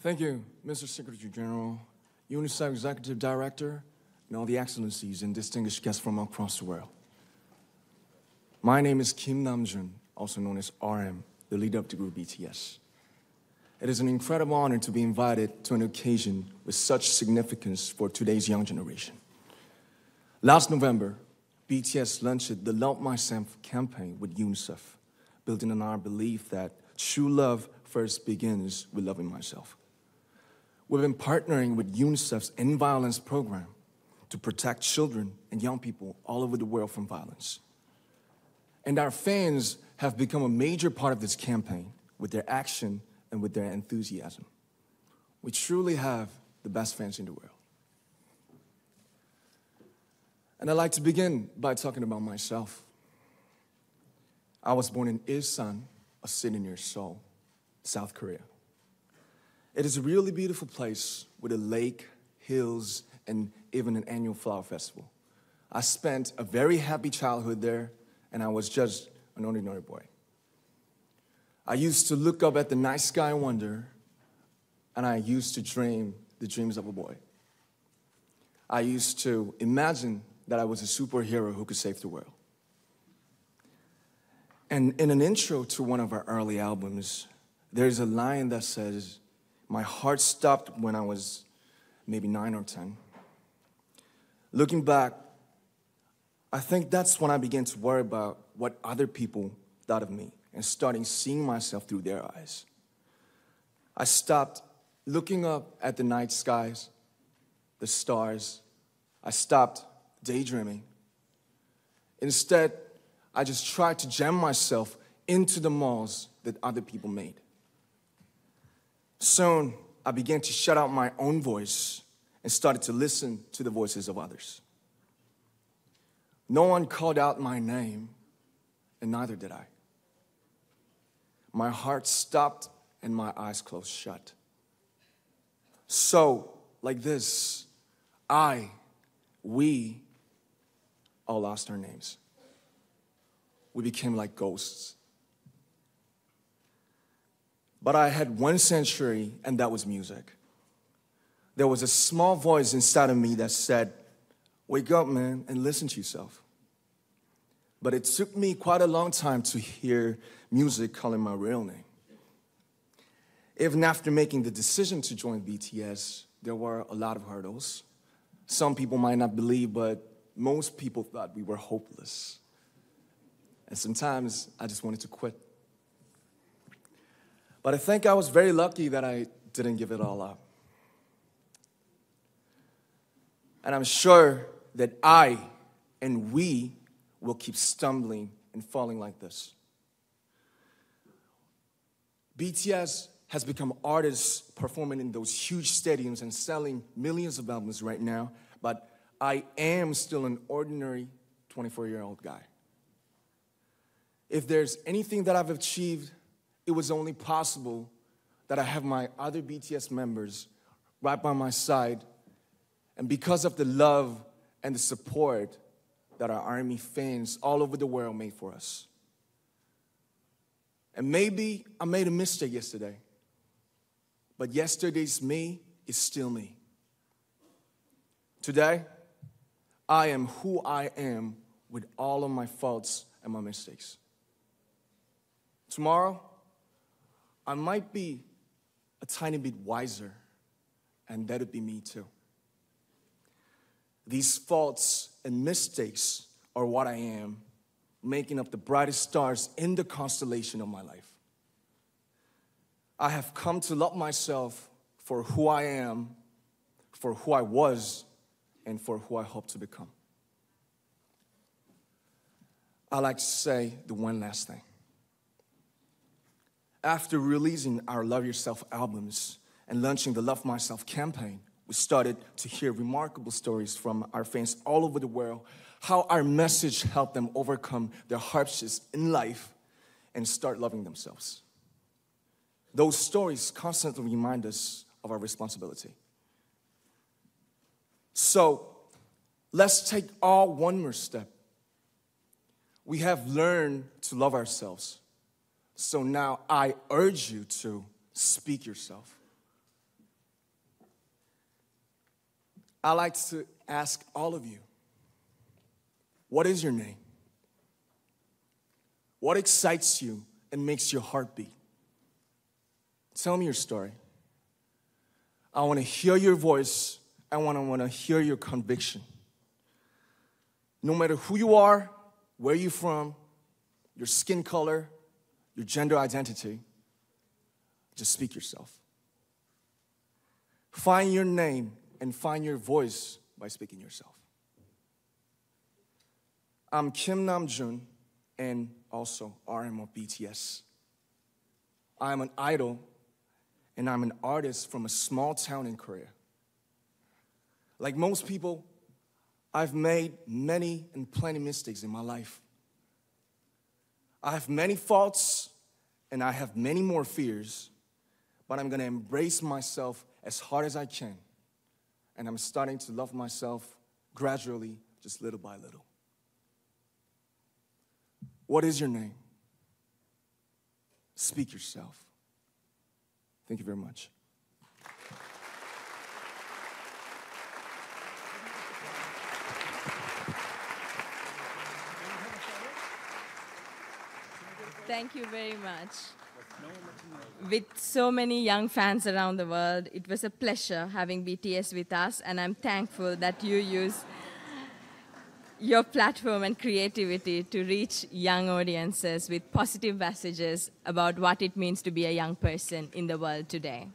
Thank you, Mr. Secretary General, UNICEF Executive Director, and all the excellencies and distinguished guests from across the world. My name is Kim Namjoon, also known as RM, the leader of the group BTS. It is an incredible honor to be invited to an occasion with such significance for today's young generation. Last November, BTS launched the Love Myself campaign with UNICEF, building on our belief that true love first begins with loving myself. We've been partnering with UNICEF's End Violence program to protect children and young people all over the world from violence. And our fans have become a major part of this campaign with their action and with their enthusiasm. We truly have the best fans in the world. And I'd like to begin by talking about myself. I was born in Ilsan, a city near Seoul, South Korea. It is a really beautiful place with a lake, hills, and even an annual flower festival. I spent a very happy childhood there, and I was just an ordinary boy. I used to look up at the night sky and wonder, and I used to dream the dreams of a boy. I used to imagine that I was a superhero who could save the world. And in an intro to one of our early albums, there's a line that says, "My heart stopped when I was maybe 9 or 10. Looking back, I think that's when I began to worry about what other people thought of me and starting seeing myself through their eyes. I stopped looking up at the night skies, the stars. I stopped daydreaming. Instead, I just tried to jam myself into the malls that other people made. Soon, I began to shut out my own voice and started to listen to the voices of others. No one called out my name, and neither did I. My heart stopped and my eyes closed shut. So, like this, we all lost our names. We became like ghosts. But I had one sanctuary, and that was music. There was a small voice inside of me that said, "Wake up, man, and listen to yourself." But it took me quite a long time to hear music calling my real name. Even after making the decision to join BTS, there were a lot of hurdles. Some people might not believe, but most people thought we were hopeless. And sometimes I just wanted to quit. But I think I was very lucky that I didn't give it all up. And I'm sure that I and we will keep stumbling and falling like this. BTS has become artists performing in those huge stadiums and selling millions of albums right now, but I am still an ordinary 24-year-old guy. If there's anything that I've achieved, it was only possible that I have my other BTS members right by my side, and because of the love and the support that our ARMY fans all over the world made for us. And maybe I made a mistake yesterday, but yesterday's me is still me. Today, I am who I am with all of my faults and my mistakes. Tomorrow, I might be a tiny bit wiser, and that would be me too. These faults and mistakes are what I am, making up the brightest stars in the constellation of my life. I have come to love myself for who I am, for who I was, and for who I hope to become. I like to say the one last thing. After releasing our Love Yourself albums and launching the Love Myself campaign, we started to hear remarkable stories from our fans all over the world, how our message helped them overcome their hardships in life and start loving themselves. Those stories constantly remind us of our responsibility. So, let's take all one more step. We have learned to love ourselves. So now I urge you to speak yourself. I like to ask all of you, what is your name? What excites you and makes your heart beat? Tell me your story. I want to hear your voice. I want to hear your conviction. No matter who you are, where you're from, your skin color, your gender identity, just speak yourself. Find your name and find your voice by speaking yourself. I'm Kim Namjoon and also RM of BTS. I'm an idol and I'm an artist from a small town in Korea. Like most people, I've made many and plenty mistakes in my life. I have many faults and I have many more fears, but I'm gonna embrace myself as hard as I can. And I'm starting to love myself gradually, just little by little. What is your name? Speak yourself. Thank you very much. Thank you very much. With so many young fans around the world, it was a pleasure having BTS with us, and I'm thankful that you use your platform and creativity to reach young audiences with positive messages about what it means to be a young person in the world today.